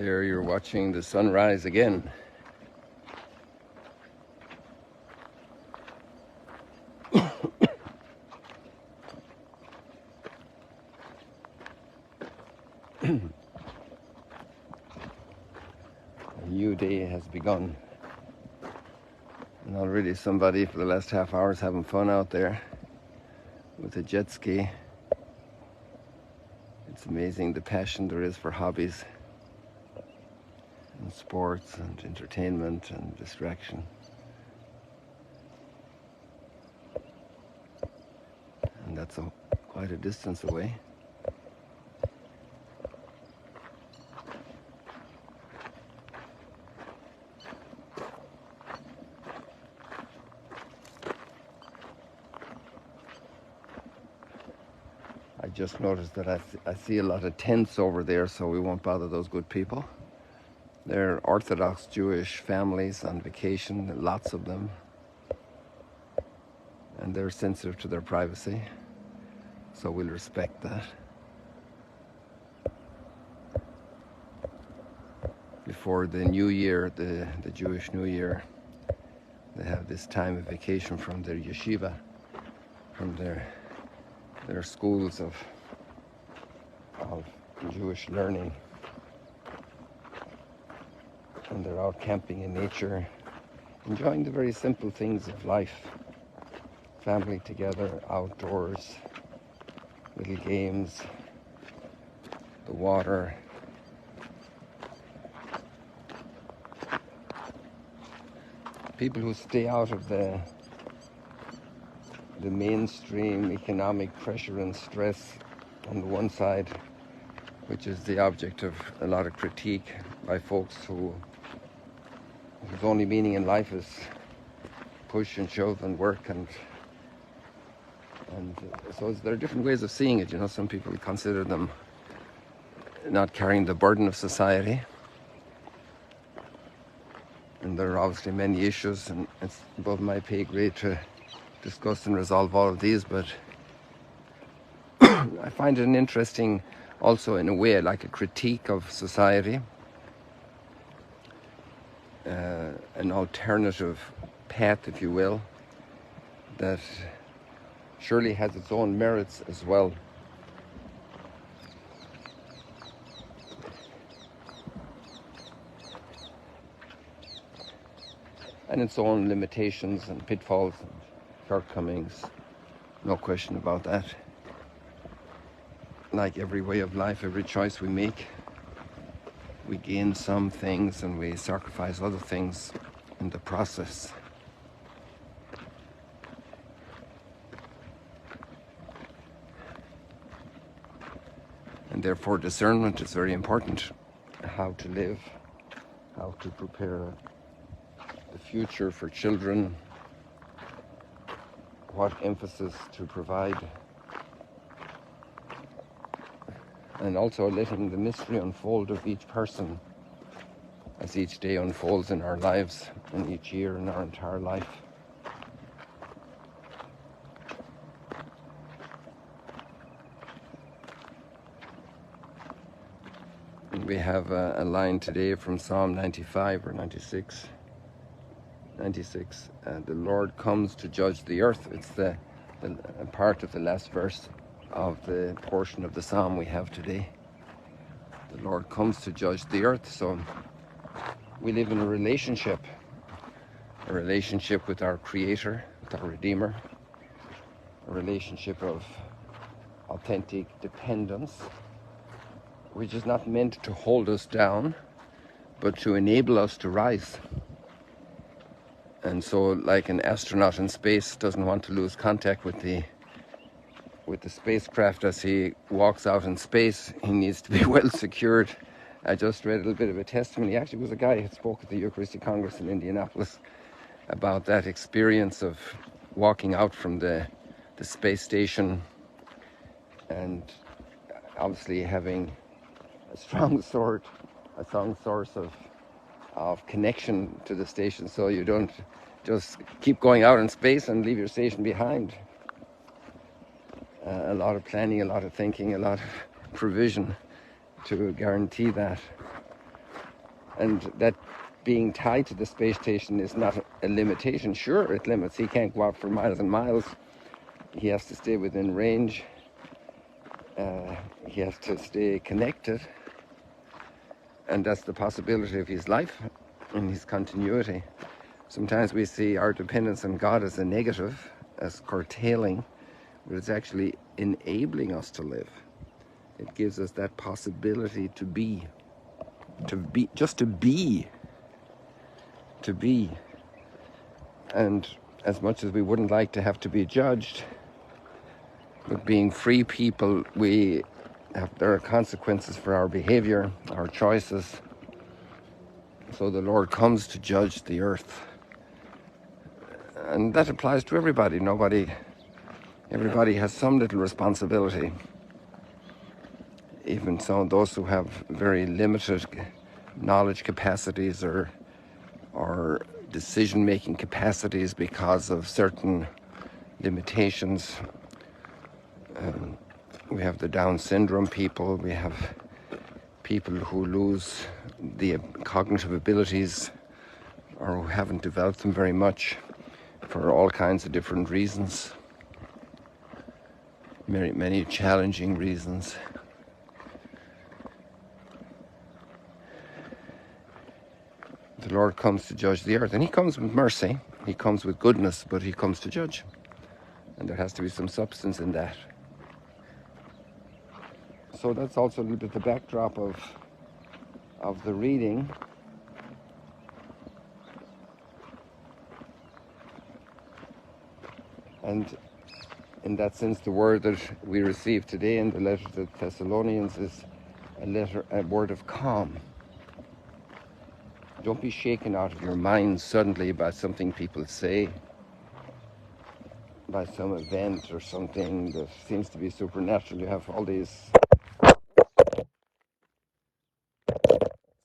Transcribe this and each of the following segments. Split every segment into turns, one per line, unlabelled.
There you're watching the sunrise again. A new day has begun. And already somebody for the last half hour is having fun out there with a jet ski. It's amazing the passion there is for hobbies and sports and entertainment and distraction. And that's quite a distance away. I just noticed that I see a lot of tents over there, so we won't bother those good people. They're Orthodox Jewish families on vacation, lots of them. And they're sensitive to their privacy, so we'll respect that. Before the New Year, the Jewish New Year, they have this time of vacation from their yeshiva, from their schools of Jewish learning, and they're out camping in nature, enjoying the very simple things of life. Family together, outdoors, little games, the water. People who stay out of the mainstream economic pressure and stress on the one side, which is the object of a lot of critique by folks whose only meaning in life is push and shove and work, and so there are different ways of seeing it. You know, some people consider them not carrying the burden of society, and there are obviously many issues, and it's above my pay grade to discuss and resolve all of these, but I find it an interesting, also in a way, like a critique of society, an alternative path, if you will, that surely has its own merits as well. And its own limitations and pitfalls and shortcomings, no question about that. Like every way of life, every choice we make, we gain some things and we sacrifice other things in the process. And therefore discernment is very important. How to live, how to prepare the future for children, what emphasis to provide, and also letting the mystery unfold of each person as each day unfolds in our lives and each year in our entire life. And we have a line today from Psalm 95 or 96. 96, the Lord comes to judge the earth. It's the part of the last verse of the portion of the psalm we have today. The Lord comes to judge the earth. So we live in a relationship with our Creator, with our Redeemer, a relationship of authentic dependence, which is not meant to hold us down, but to enable us to rise. And so, like an astronaut in space doesn't want to lose contact with the spacecraft as he walks out in space, he needs to be well secured. I just read a little bit of a testimony. Actually, it was a guy who spoke at the Eucharistic Congress in Indianapolis about that experience of walking out from the space station and obviously having a strong source of connection to the station, so you don't just keep going out in space and leave your station behind. A lot of planning, a lot of thinking, a lot of provision to guarantee that. And that being tied to the space station is not a limitation. Sure, it limits. He can't go out for miles and miles. He has to stay within range. He has to stay connected. And that's the possibility of his life and his continuity. Sometimes we see our dependence on God as a negative, as curtailing, but it's actually enabling us to live. It gives us that possibility to be, just to be. And as much as we wouldn't like to have to be judged, but being free people, there are consequences for our behavior, our choices. So the Lord comes to judge the earth. And that applies to everybody. Everybody has some little responsibility. Even those who have very limited knowledge capacities or decision-making capacities because of certain limitations. We have the Down syndrome people. We have people who lose the cognitive abilities or who haven't developed them very much for all kinds of different reasons. Many challenging reasons. The Lord comes to judge the earth, and he comes with mercy, he comes with goodness, but he comes to judge. And there has to be some substance in that. So that's also a little bit the backdrop of the reading. And in that sense, the word that we receive today in the letter to the Thessalonians is a word of calm. Don't be shaken out of your mind suddenly by something people say, by some event or something that seems to be supernatural. You have all these...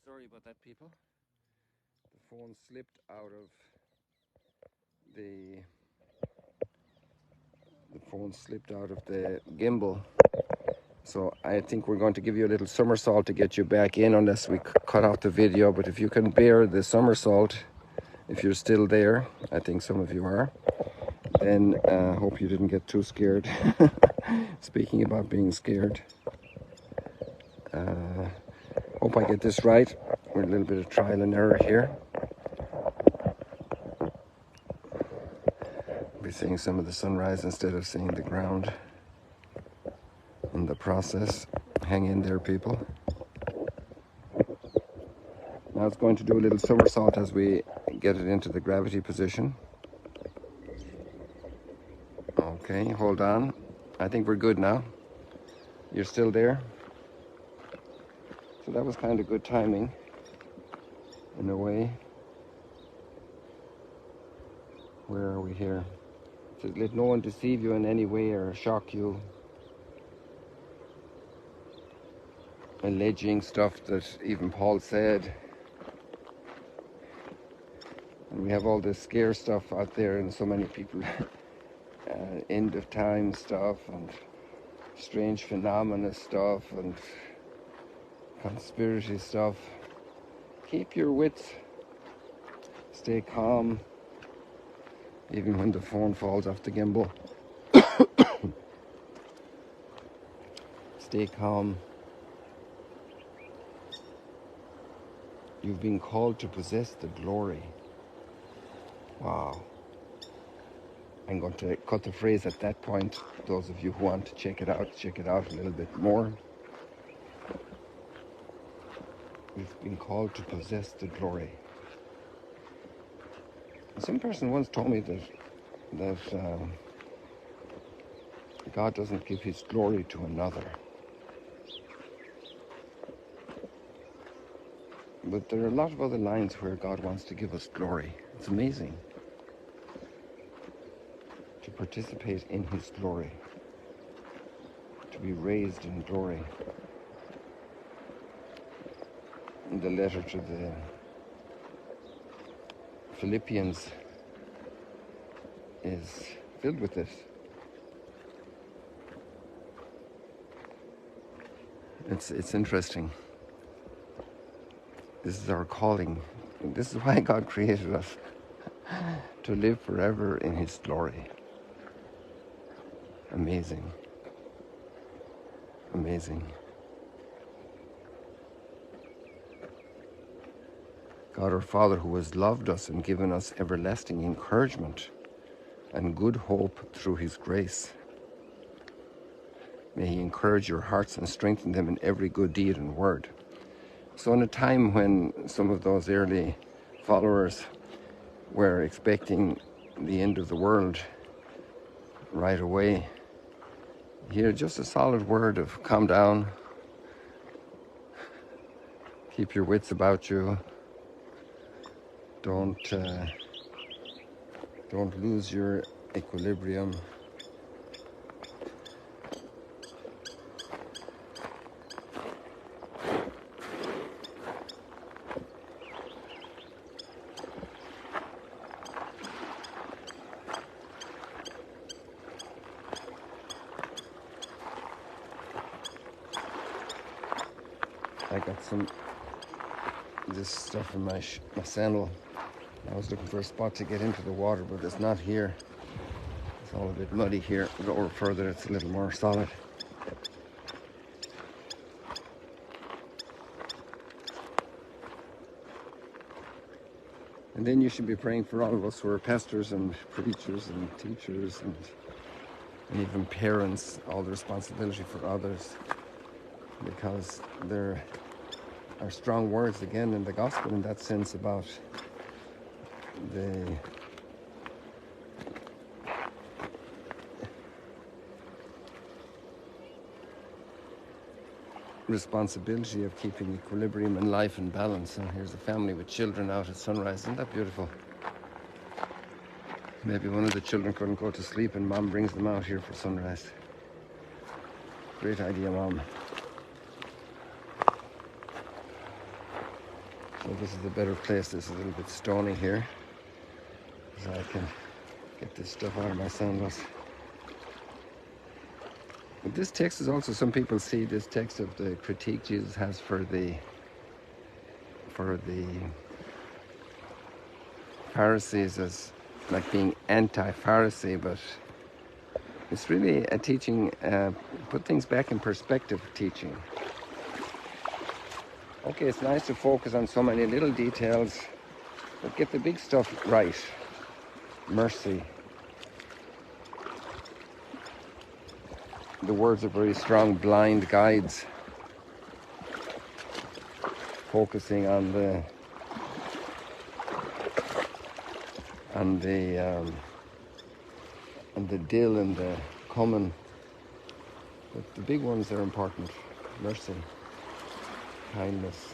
Sorry about that, people. The phone slipped out of the gimbal. So I think we're going to give you a little somersault to get you back in unless we cut off the video. But if you can bear the somersault, if you're still there, I think some of you are, then hope you didn't get too scared. Speaking about being scared. Hope I get this right. We're a little bit of trial and error here. We're seeing some of the sunrise instead of seeing the ground in the process. Hang in there, people. Now it's going to do a little somersault as we get it into the gravity position. Okay, hold on. I think we're good now. You're still there? So that was kind of good timing, in a way. Where are we here? So let no one deceive you in any way or shock you. Alleging stuff that even Paul said. And we have all this scare stuff out there, and so many people end of time stuff and strange phenomena stuff and conspiracy stuff. Keep your wits. Stay calm. Even when the phone falls off the gimbal. Stay calm. You've been called to possess the glory. Wow. I'm going to cut the phrase at that point. Those of you who want to check it out a little bit more. We've been called to possess the glory. Some person once told me that God doesn't give his glory to another. But there are a lot of other lines where God wants to give us glory. It's amazing. To participate in his glory. To be raised in glory. In the letter to the Philippians is filled with this. It's interesting. This is our calling. And this is why God created us, to live forever in His glory. Amazing. Amazing. God our Father, who has loved us and given us everlasting encouragement and good hope through His grace. May He encourage your hearts and strengthen them in every good deed and word. So in a time when some of those early followers were expecting the end of the world right away, here just a solid word of calm down, keep your wits about you, don't lose your equilibrium. I got this stuff in my sandal. I was looking for a spot to get into the water, but it's not here. It's all a bit muddy here. Go over further, it's a little more solid. And then you should be praying for all of us who are pastors and preachers and teachers and even parents, all the responsibility for others, because there are strong words again in the gospel in that sense about the responsibility of keeping equilibrium in life and balance. And here's a family with children out at sunrise. Isn't that beautiful? Maybe one of the children couldn't go to sleep and Mom brings them out here for sunrise. Great idea, Mom. So this is a better place. This is a little bit stony here, so I can get this stuff out of my sandals. But this text is also, some people see this text of the critique Jesus has for the Pharisees as like being anti-Pharisee, but it's really a teaching, put things back in perspective teaching. Okay, it's nice to focus on so many little details, but get the big stuff right. Mercy. The words are very strong, blind guides. Focusing on the dill and the common, but the big ones are important. Mercy, kindness.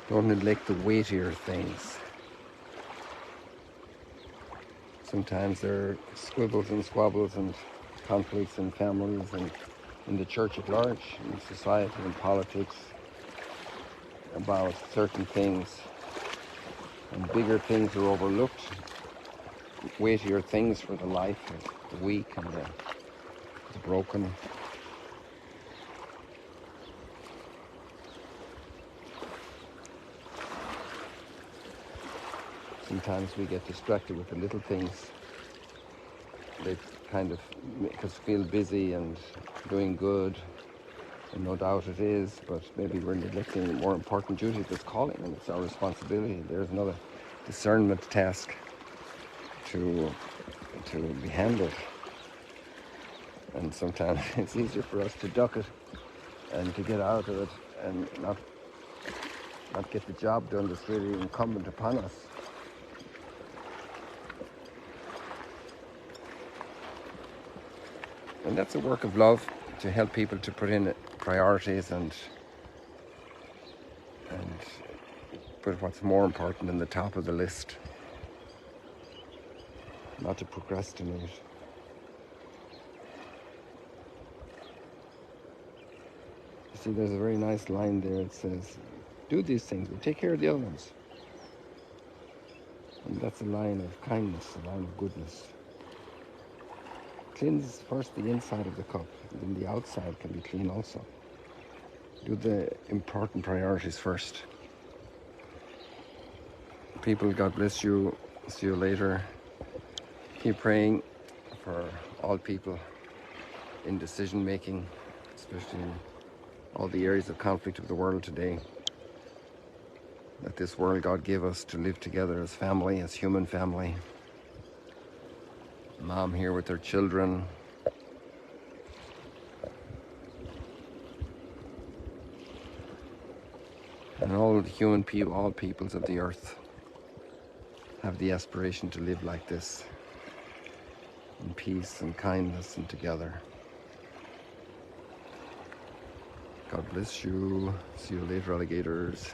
Don't neglect the weightier things. Sometimes there are squibbles and squabbles and conflicts in families and in the church at large, in society and politics, about certain things. And bigger things are overlooked. Weightier things for the life of the weak and the broken. Sometimes we get distracted with the little things. They kind of make us feel busy and doing good, and no doubt it is, but maybe we're neglecting the more important duty that's calling, and it's our responsibility. There's another discernment task to be handled. And sometimes it's easier for us to duck it and to get out of it and not get the job done that's really incumbent upon us. And that's a work of love, to help people to put in priorities and put what's more important in the top of the list, not to procrastinate. see, there's a very nice line there. It says, do these things, but take care of the other ones. And that's a line of kindness, a line of goodness. Cleanse first the inside of the cup, and then the outside can be clean also. Do the important priorities first. People, God bless you. See you later. Keep praying for all people in decision making, especially in all the areas of conflict of the world today. That this world God gave us to live together as family, as human family. Mom here with her children. And all human people, all peoples of the earth have the aspiration to live like this, in peace and kindness and together. God bless you. See you later, alligators.